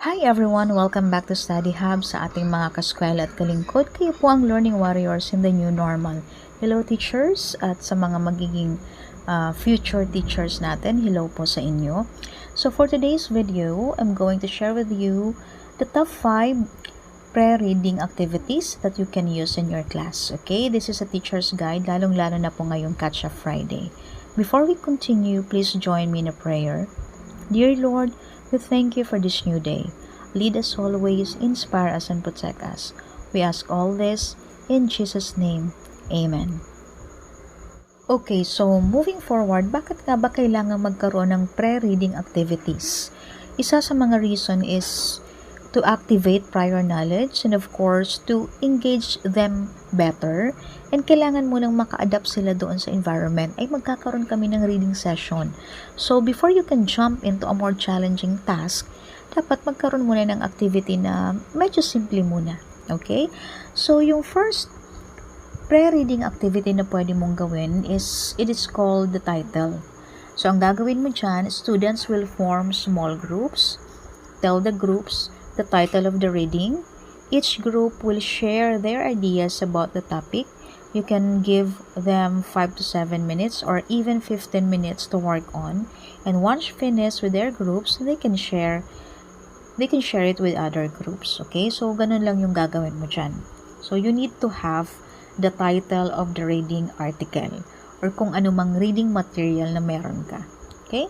Hi everyone! Welcome back to Study Hub sa ating mga kaskwela at kalingkod. Kayo po ang learning warriors in the new normal. Hello teachers at sa mga magiging future teachers natin. Hello po sa inyo. So for today's video, I'm going to share with you the top 5 pre-reading activities that you can use in your class. Okay? This is a teacher's guide, lalong-lalo na po ngayong Catch Up Friday. Before we continue, please join me in a prayer. Dear Lord, we thank you for this new day. Lead us always, inspire us, and protect us. We ask all this in Jesus' name. Amen. Okay, so moving forward, bakit nga ba kailangan magkaroon ng pre-reading activities? Isa sa mga reason is to activate prior knowledge and of course to engage them better, and kailangan mo nang maka-adapt sila doon sa environment ay magkakaroon kami ng reading session. So before you can jump into a more challenging task, dapat magkaroon muna ng activity na medyo simple muna. Okay? So yung first pre-reading activity na pwede mong gawin is, it is called the title. So ang gagawin mo dyan, students will form small groups, tell the groups the title of the reading. Each group will share their ideas about the topic. You can give them 5 to 7 minutes or even 15 minutes to work on. And once finished with their groups, they can share it with other groups. Okay? So, ganun lang yung gagawin mo dyan. So, you need to have the title of the reading article or kung anumang reading material na meron ka. Okay?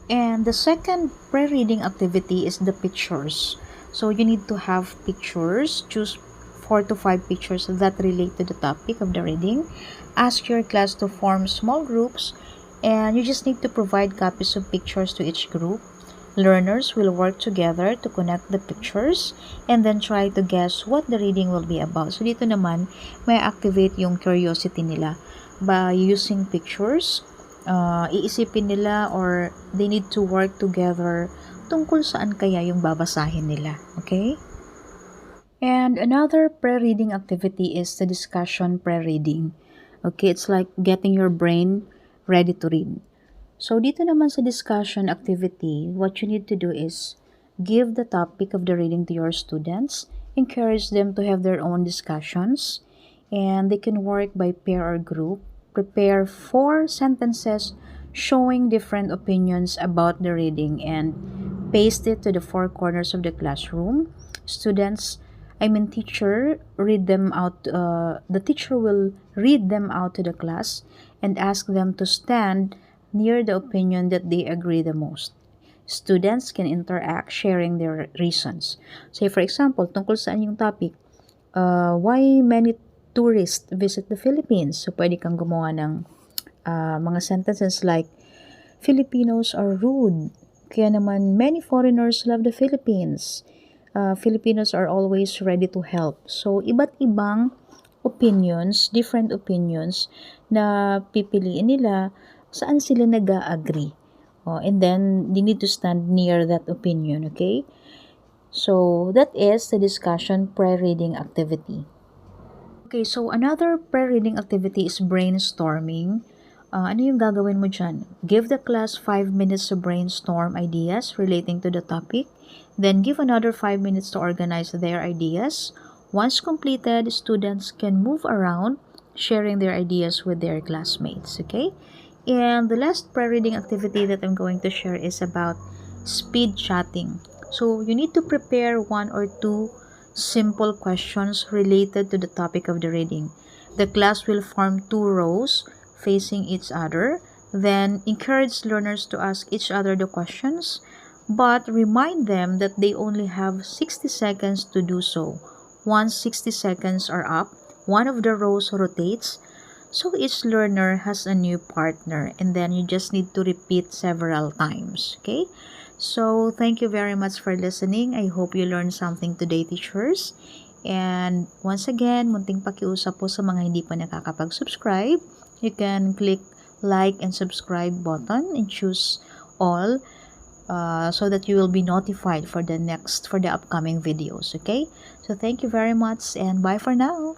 And the second pre-reading activity is the pictures. So you need to have pictures. Choose 4 to 5 pictures that relate to the topic of the reading. Ask your class to form small groups, and you just need to provide copies of pictures to each group. Learners will work together to connect the pictures and then try to guess what the reading will be about. So dito naman, may activate yung curiosity nila by using pictures. Iisipin nila or they need to work together tungkol saan kaya yung babasahin nila. Okay? And another pre-reading activity is the discussion pre-reading. Okay, it's like getting your brain ready to read. So dito naman sa discussion activity, what you need to do is give the topic of the reading to your students, encourage them to have their own discussions, and they can work by pair or group. Prepare 4 sentences showing different opinions about the reading and paste it to the 4 corners of the classroom. Teacher, read them out. The teacher will read them out to the class and ask them to stand near the opinion that they agree the most. Students can interact, sharing their reasons. Say, for example, tungkol saan yung topic, why many tourists visit the Philippines. So, pwede kang gumawa ng mga sentences like, Filipinos are rude. Kaya naman, many foreigners love the Philippines. Filipinos are always ready to help. So, iba't ibang opinions, different opinions na pipiliin nila saan sila nag-agree. And then, they need to stand near that opinion, okay? So, that is the discussion pre-reading activity. Okay, so another pre-reading activity is brainstorming. Ano yung gagawin mo dyan? Give the class 5 minutes to brainstorm ideas relating to the topic. Then give another 5 minutes to organize their ideas. Once completed, students can move around, sharing their ideas with their classmates. Okay? And the last pre-reading activity that I'm going to share is about speed chatting. So you need to prepare 1 or 2 simple questions related to the topic of the reading. The class will form 2 rows facing each other. Then encourage learners to ask each other the questions, but remind them that they only have 60 seconds to do so. Once 60 seconds are up, one of the rows rotates, so each learner has a new partner, and then you just need to repeat several times. Okay? So, thank you very much for listening. I hope you learned something today, teachers. And once again, munting pakiusap po sa mga hindi pa nakakapag-subscribe. You can click like and subscribe button and choose all so that you will be notified for the upcoming videos. Okay? So, thank you very much and bye for now.